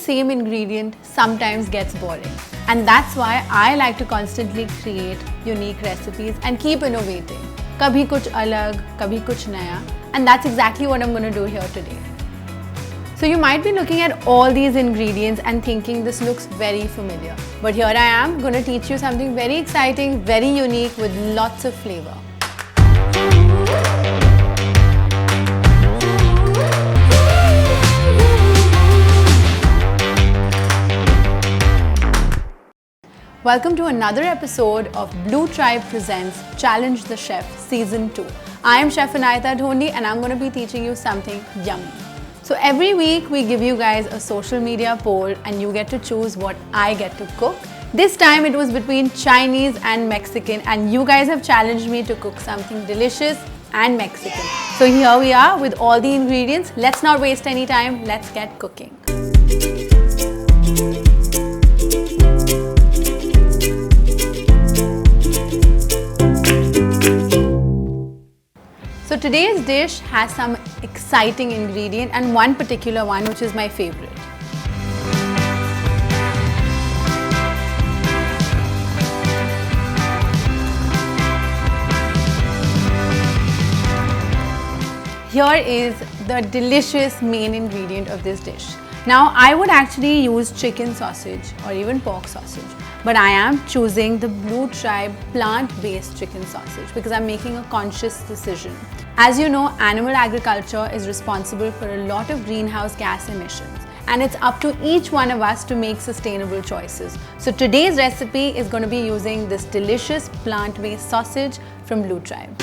same ingredient sometimes gets boring. And that's why I like to constantly create unique recipes and keep innovating. Kabhi kuch alag, kabhi kuch naya. And that's exactly what I'm going to do here today. So you might be looking at all these ingredients and thinking this looks very familiar. But here I am going to teach you something very exciting, very unique with lots of flavor. Welcome to another episode of Blue Tribe Presents Challenge the Chef Season 2. I am Chef Untitled Chapter and I'm going to be teaching you something yummy. So every week we give you guys a social media poll and you get to choose what I get to cook. This time it was between Chinese and Mexican and you guys have challenged me to cook something delicious and Mexican. So here we are with all the ingredients. Let's not waste any time. Let's get cooking. So today's dish has some exciting ingredient and one particular one which is my favorite. Here is the delicious main ingredient of this dish. Now I would actually use chicken sausage or even pork sausage, but I am choosing the Blue Tribe plant-based chicken sausage because I'm making a conscious decision. As you know, animal agriculture is responsible for a lot of greenhouse gas emissions and it's up to each one of us to make sustainable choices. So today's recipe is going to be using this delicious plant-based sausage from Blue Tribe.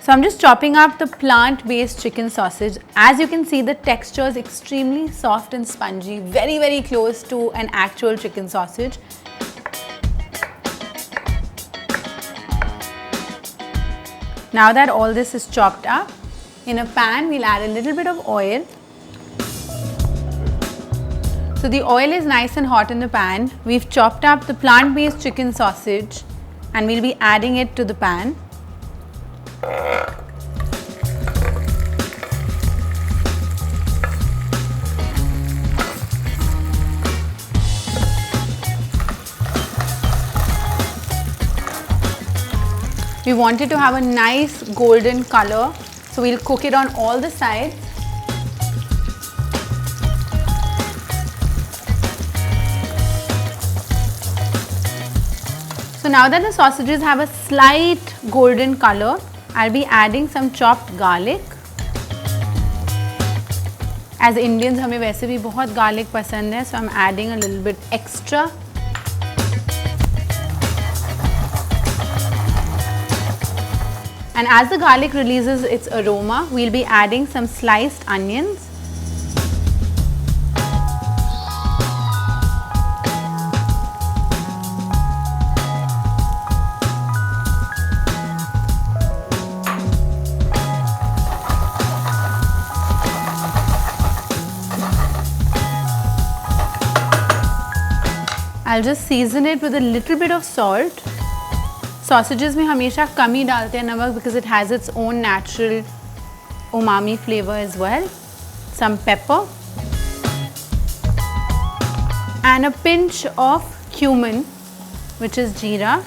So I'm just chopping up the plant-based chicken sausage. As you can see, the texture is extremely soft and spongy, very, very close to an actual chicken sausage. Now that all this is chopped up, in a pan we'll add a little bit of oil. So the oil is nice and hot in the pan. We've chopped up the plant-based chicken sausage and we'll be adding it to the pan. We want it to have a nice golden color, so we'll cook it on all the sides. So now that the sausages have a slight golden color, I'll be adding some chopped garlic. As Indians, हमें वैसे भी बहुत garlic पसंद है, so I'm adding a little bit extra. And as the garlic releases its aroma, we'll be adding some sliced onions. I'll just season it with a little bit of salt. Sausages में हमेशा कम ही डालते हैं नमक because it has its own natural umami flavor as well. Some pepper and a pinch of cumin, which is jeera.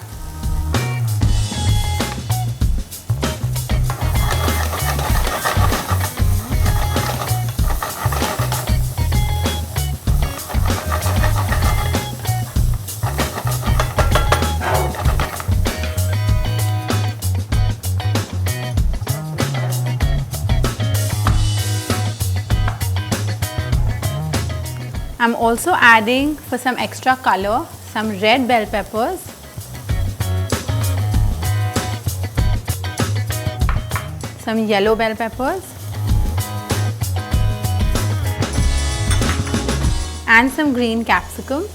I'm also adding, for some extra color, some red bell peppers. some yellow bell peppers and some green capsicum.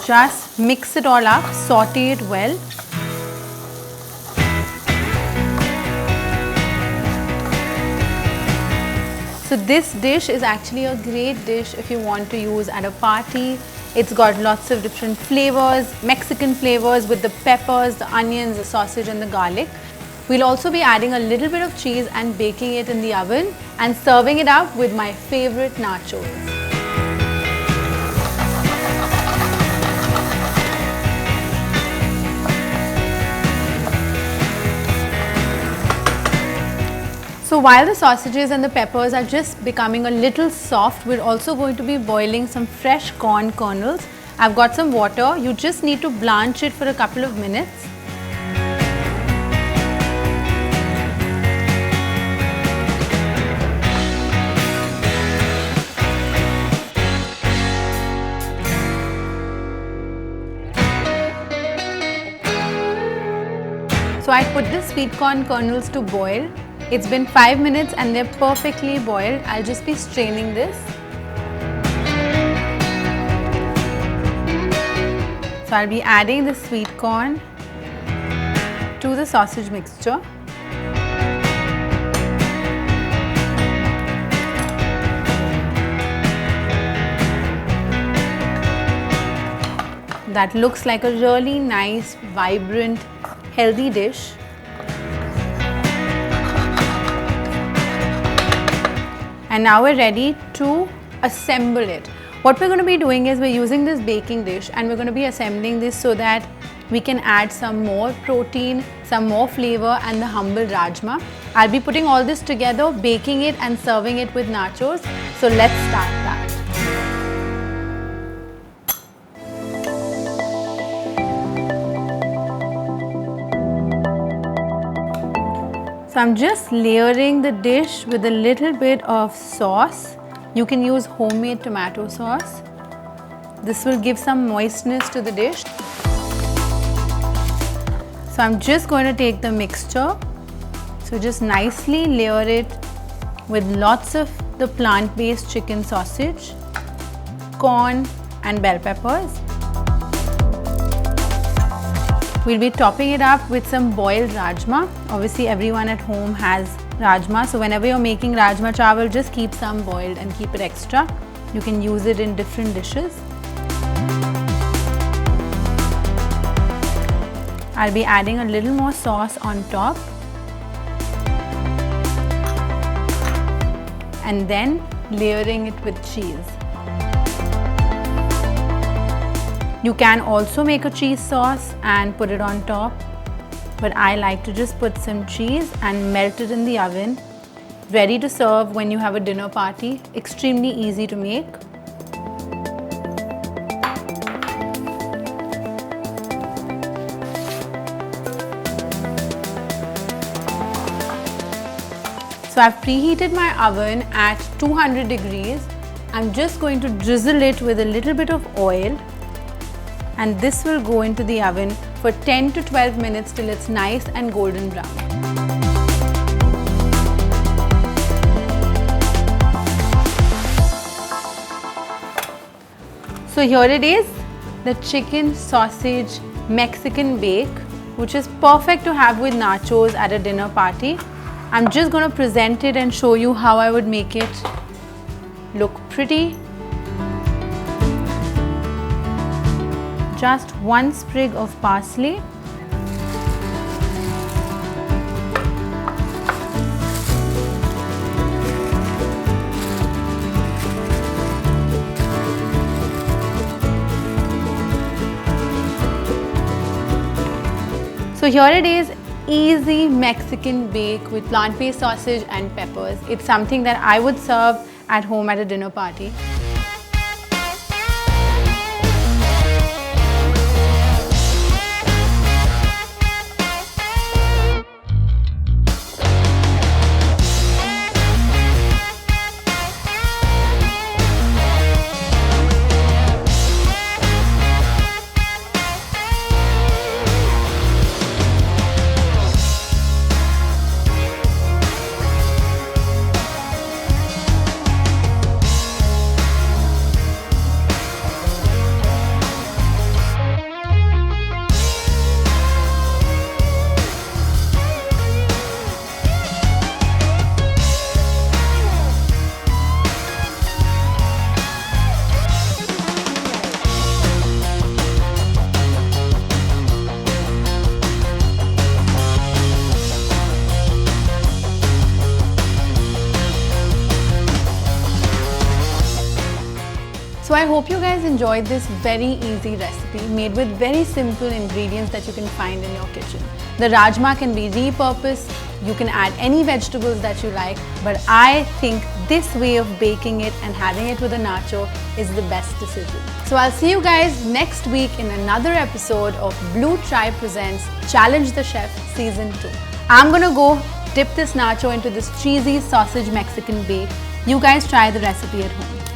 Just mix it all up, saute it well. So this dish is actually a great dish if you want to use at a party. It's got lots of different flavors, Mexican flavors with the peppers, the onions, the sausage and the garlic. We'll also be adding a little bit of cheese and baking it in the oven and serving it up with my favorite nachos. So while the sausages and the peppers are just becoming a little soft, we're also going to be boiling some fresh corn kernels. I've got some water. You just need to blanch it for a couple of minutes. So I put the sweet corn kernels to boil. It's been 5 minutes and they're perfectly boiled. I'll just be straining this. So I'll be adding the sweet corn to the sausage mixture. That looks like a really nice, vibrant, healthy dish. And now we're ready to assemble it. What we're going to be doing is we're using this baking dish and we're going to be assembling this so that we can add some more protein, some more flavor and the humble rajma. I'll be putting all this together, baking it and serving it with nachos. So let's start that. So I'm just layering the dish with a little bit of sauce. You can use homemade tomato sauce. This will give some moistness to the dish. So I'm just going to take the mixture. So just nicely layer it with lots of the plant-based chicken sausage, corn and bell peppers. We'll be topping it up with some boiled rajma. Obviously everyone at home has rajma, so whenever you're making rajma chawal, just keep some boiled and keep it extra. You can use it in different dishes. I'll be adding a little more sauce on top. And then layering it with cheese. You can also make a cheese sauce and put it on top, but I like to just put some cheese and melt it in the oven. Ready to serve when you have a dinner party. Extremely easy to make. So I've preheated my oven at 200 degrees. I'm just going to drizzle it with a little bit of oil. And this will go into the oven for 10 to 12 minutes till it's nice and golden brown. So here it is, the chicken sausage Mexican bake, which is perfect to have with nachos at a dinner party. I'm just going to present it and show you how I would make it look pretty. Just one sprig of parsley, so here it is, easy Mexican bake with plant-based sausage and peppers. It's something that I would serve at home at a dinner party. I hope you guys enjoyed this very easy recipe made with very simple ingredients that you can find in your kitchen. The rajma can be repurposed, you can add any vegetables that you like, but I think this way of baking it and having it with a nacho is the best decision. So I'll see you guys next week in another episode of Blue Tribe Presents Challenge the Chef Season 2. I'm gonna go dip this nacho into this cheesy sausage Mexican bake. You guys try the recipe at home.